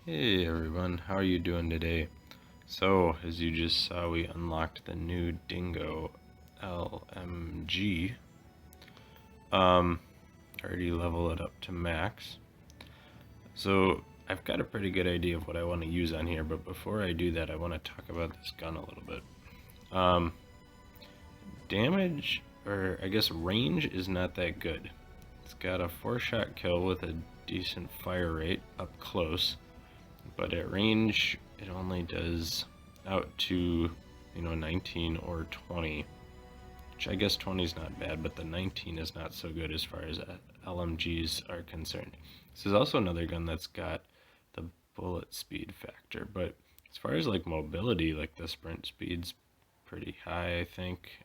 Hey everyone, how are you doing today? So, as you just saw, we unlocked the new Dingo LMG. Already level it up to max. So, I've got a pretty good idea of what I want to use on here, but before I do that, I want to talk about this gun a little bit. Damage, or I guess range, is not that good. It's got a 4-shot kill with a decent fire rate up close, but at range it only does out to 19 or 20, which I guess 20 is not bad, but the 19 is not so good as far as LMGs are concerned. This is also another gun that's got the bullet speed factor, but as far as like mobility, like the sprint speed's pretty high, I think.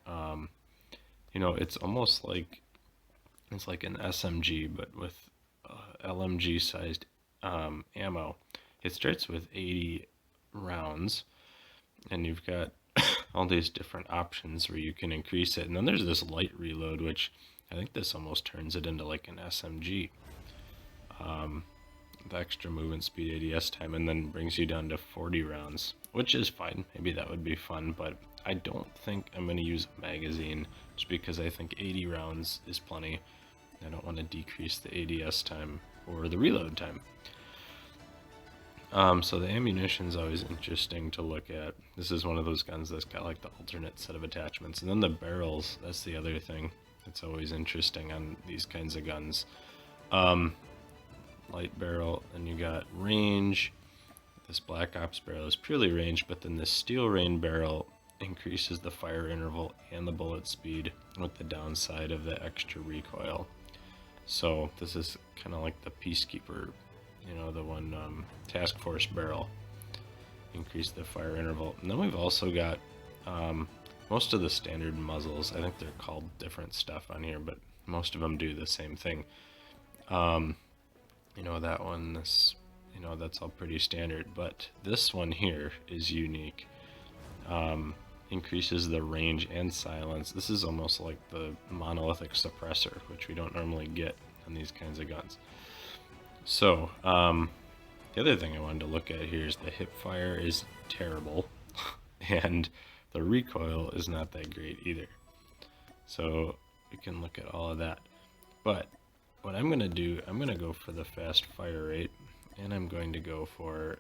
It's almost like it's like an SMG, but with LMG sized ammo. It starts with 80 rounds, and you've got all these different options where you can increase it. And then there's this light reload, which I think this almost turns it into like an SMG. The extra movement speed, ADS time, and then brings you down to 40 rounds, which is fine. Maybe that would be fun, but I don't think I'm going to use a magazine just because I think 80 rounds is plenty. I don't want to decrease the ADS time or the reload time. So the ammunition is always interesting to look at. This is one of those guns that's got like the alternate set of attachments. And then the barrels, that's the other thing that's always interesting on these kinds of guns. Light barrel, and you got range. This Black Ops barrel is purely range, but then this Steel Rain barrel increases the fire interval and the bullet speed with the downside of the extra recoil. So this is kind of like the Peacekeeper, the one Task Force barrel. Increase the fire interval. And then we've also got most of the standard muzzles. I think they're called different stuff on here, but most of them do the same thing. That one, this, that's all pretty standard, but this one here is unique. Increases the range and silence. This is almost like the monolithic suppressor, which we don't normally get on these kinds of guns. So, the other thing I wanted to look at here is the hip fire is terrible, and the recoil is not that great either. So we can look at all of that. But what I'm going to do, I'm going to go for the fast fire rate, and I'm going to go for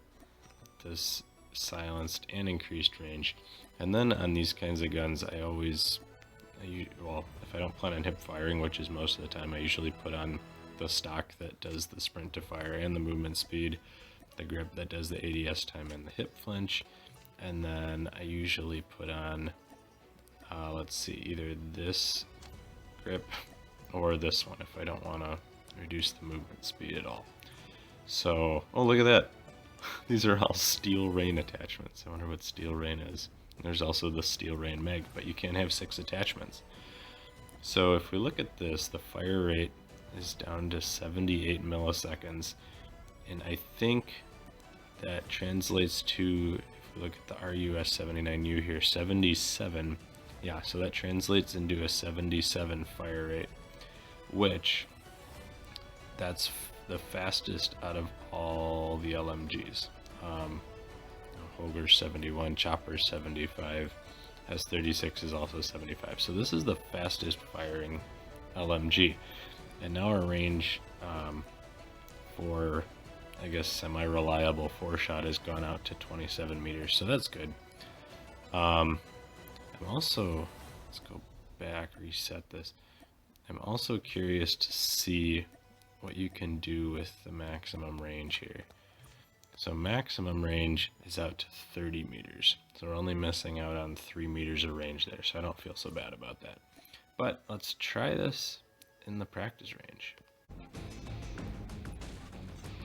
this silenced and increased range. And then on these kinds of guns, if I don't plan on hip firing, which is most of the time, I usually put on the stock that does the sprint to fire and the movement speed, the grip that does the ADS time and the hip flinch, and then I usually put on, either this grip or this one if I don't want to reduce the movement speed at all. So, oh, look at that. These are all Steel Rain attachments. I wonder what Steel Rain is. And there's also the Steel Rain Meg, but you can't have 6 attachments. So if we look at this, the fire rate is down to 78 milliseconds, and I think that translates to, if we look at the RUS-79U here, 77. Yeah, so that translates into a 77 fire rate, which that's the fastest out of all the LMGs. Hoger's 71, Chopper's 75, S36 is also 75. So this is the fastest firing LMG. And now our range for, I guess, semi-reliable 4-shot has gone out to 27 meters, so that's good. I'm also, let's go back, reset this. I'm also curious to see what you can do with the maximum range here. So maximum range is out to 30 meters. So we're only missing out on 3 meters of range there, so I don't feel so bad about that. But let's try this in the practice range.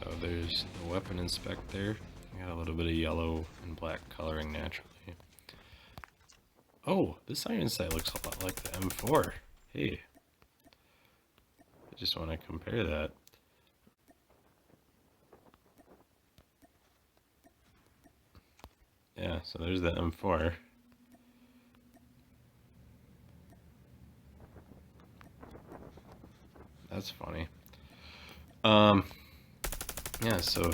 So there's the weapon inspect there. Got a little bit of yellow and black coloring naturally. Oh, this iron sight looks a lot like the M4. Hey, I just want to compare that. Yeah, so there's the M4. That's funny. Yeah, so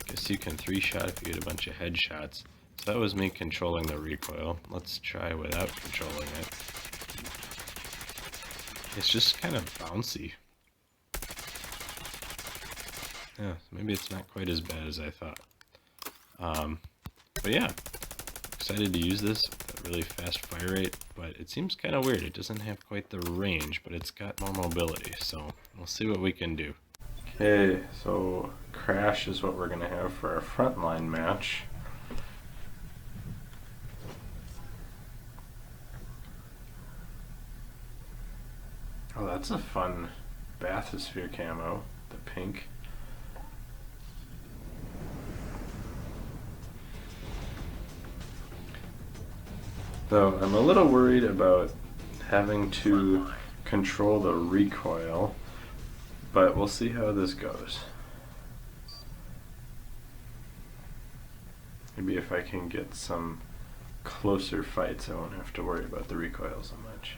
Guess you can 3-shot if you get a bunch of headshots. So that was me controlling the recoil. Let's try without controlling it. It's just kind of bouncy. Yeah, maybe it's not quite as bad as I thought. But yeah, excited to use this with a really fast fire rate, but it seems kind of weird. It doesn't have quite the range, but it's got more mobility, so we'll see what we can do. Okay, so Crash is what we're going to have for our frontline match. Oh, that's a fun bathysphere camo, the pink. Though I'm a little worried about having to control the recoil, but we'll see how this goes. Maybe if I can get some closer fights, I won't have to worry about the recoil so much.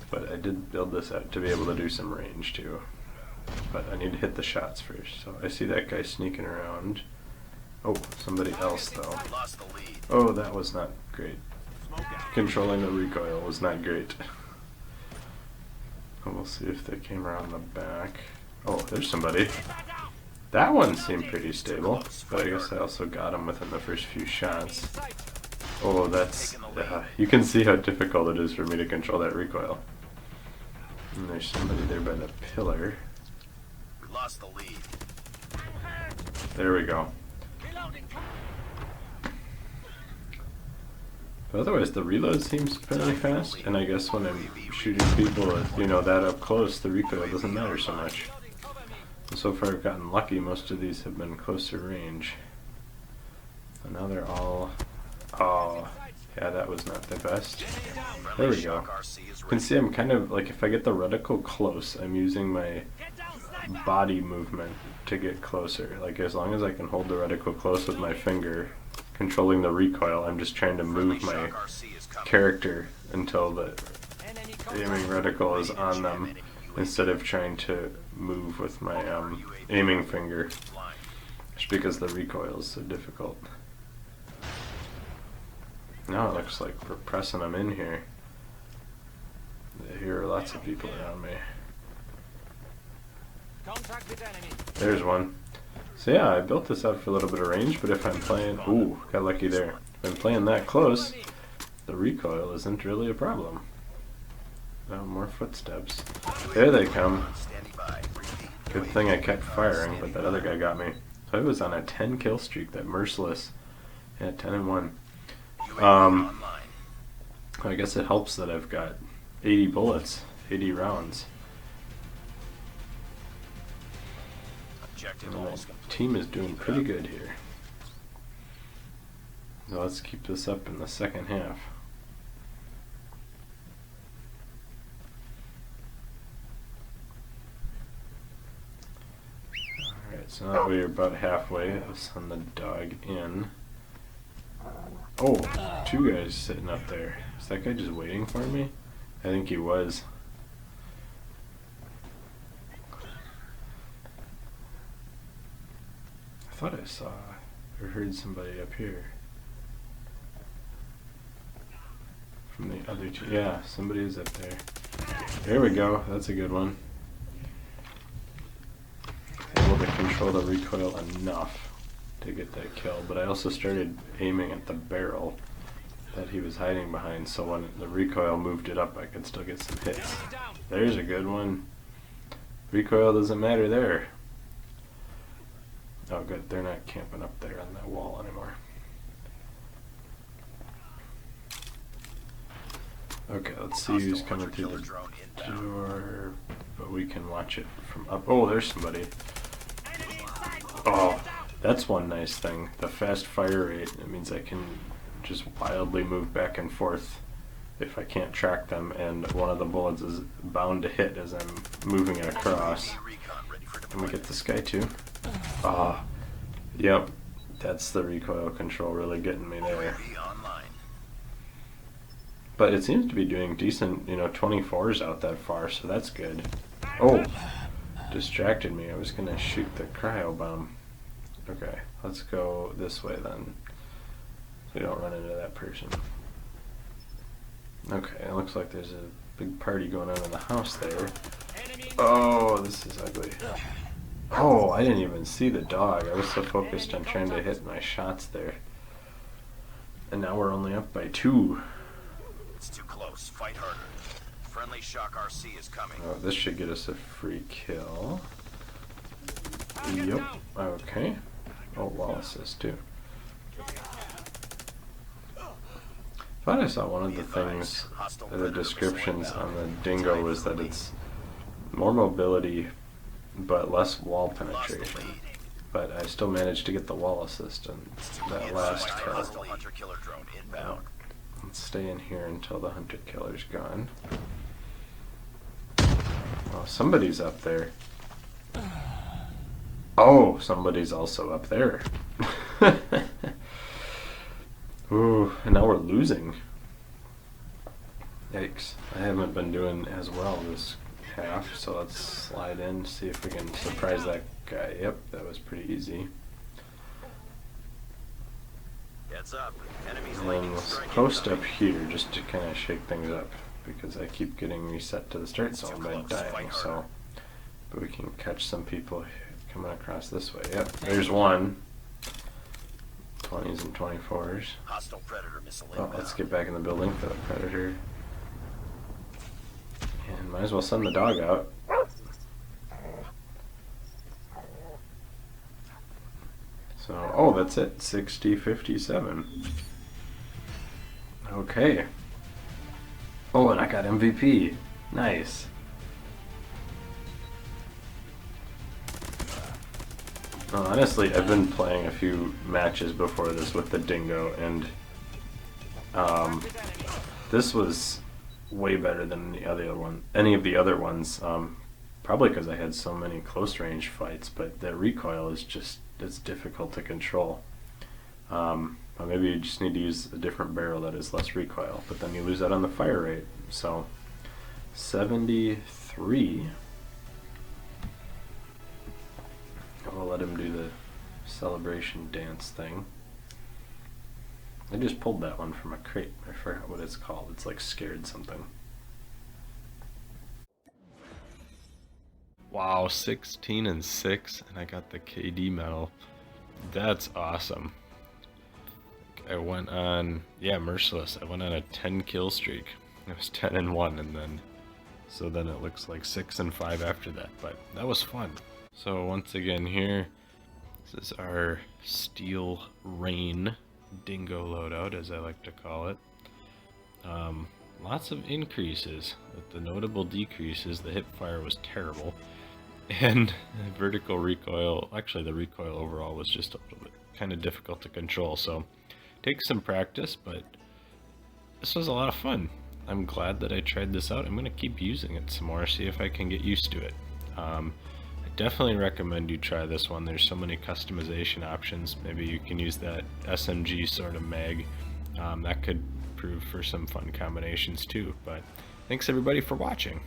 But I did build this out to be able to do some range too. But I need to hit the shots first. So I see that guy sneaking around. Oh, somebody else though. Oh, that was not great. Controlling the recoil was not great. We'll see if they came around the back. Oh, there's somebody. That one seemed pretty stable, but I guess I also got him within the first few shots. Oh, that's... you can see how difficult it is for me to control that recoil. And there's somebody there by the pillar. We lost the lead. There we go. But otherwise, the reload seems fairly fast, and I guess when I'm shooting people, you know, that up close, the recoil doesn't matter so much. And so far, I've gotten lucky. Most of these have been closer range. And now they're all... Oh, yeah, that was not the best. There we go. You can see I'm kind of, like, if I get the reticle close, I'm using my body movement to get closer. Like, as long as I can hold the reticle close with my finger, controlling the recoil, I'm just trying to move my character until the aiming reticle is on them, instead of trying to move with my aiming finger, just because the recoil is so difficult. Now it looks like we're pressing them in here. There are lots of people around me. There's one. So yeah, I built this out for a little bit of range, but if I'm playing... Ooh, got lucky there. If I'm playing that close, the recoil isn't really a problem. Oh, more footsteps. There they come. Good thing I kept firing, but that other guy got me. So I was on a 10 kill streak, that merciless. Yeah, 10-1. I guess it helps that I've got 80 bullets, 80 rounds. And my team is doing pretty good here. So let's keep this up in the second half. Alright, so now we're about halfway. I'll send the dog in. Oh, two guys sitting up there. Is that guy just waiting for me? I think he was. I thought I saw or heard somebody up here. From the other two. Yeah, somebody is up there. There we go. That's a good one. Able to control the recoil enough to get that kill, but I also started aiming at the barrel that he was hiding behind, so when the recoil moved it up, I could still get some hits. There's a good one. Recoil doesn't matter there. Oh good, they're not camping up there on that wall anymore. Okay, let's see who's coming through the door, but we can watch it from up. Oh, there's somebody. Oh, that's one nice thing. The fast fire rate, it means I can just wildly move back and forth if I can't track them, and one of the bullets is bound to hit as I'm moving it across. Can we get this guy too? Ah, yep, that's the recoil control really getting me there. But it seems to be doing decent, you know, 24s out that far, so that's good. Oh, distracted me. I was gonna shoot the cryo bomb. Okay, let's go this way then. So we don't run into that person. Okay, it looks like there's a big party going on in the house there. Oh, this is ugly. Oh, I didn't even see the dog. I was so focused on trying to hit my shots there. And now we're only up by 2. It's too close. Fight harder. Friendly shock RC is coming. Oh, this should get us a free kill. Yep. Okay. Oh, wall assist too. Thought I saw one of the things, the descriptions on the Dingo was that it's more mobility but less wall penetration. But I still managed to get the wall assist in that last kill. Let's stay in here until the hunter killer's gone. Oh, somebody's up there. Oh, somebody's also up there. Ooh, and now we're losing. Yikes. I haven't been doing as well this half, so let's slide in, see if we can surprise that guy. Yep, that was pretty easy. Heads up. Enemies And lightning let's strike post incoming. up here just to kind of shake things up, because I keep getting reset to the start zone by dying, so... But we can catch some people coming across this way. Yep, there's one. 20s and 24s. Hostile predator missile Oh, inbound. let's get back in the building for the predator. And might as well send the dog out. So, oh, that's it. 60-57. Okay. Oh, and I got MVP. Nice. Well, honestly, I've been playing a few matches before this with the Dingo, and this was way better than any of the other ones. Probably because I had so many close range fights, but the recoil is just, it's difficult to control. Or maybe you just need to use a different barrel that is less recoil, but then you lose out on the fire rate. So 73. I'll let him do the celebration dance thing. I just pulled that one from a crate. I forgot what it's called. It's like scared something. Wow, 16 and 6, and I got the KD medal. That's awesome. I went on, yeah, merciless. I went on a 10 kill streak. It was 10 and 1, and then, so then it looks like 6 and 5 after that. But that was fun. So once again here, this is our Steel Rain Dingo loadout, as I like to call it. Lots of increases, but the notable decreases, the hip fire was terrible, and vertical recoil, actually the recoil overall was just a little bit kind of difficult to control, so takes some practice, but this was a lot of fun. I'm glad that I tried this out. I'm going to keep using it some more, see if I can get used to it. I definitely recommend you try this one. There's so many customization options. Maybe you can use that SMG sort of mag. That could prove for some fun combinations too. But thanks everybody for watching.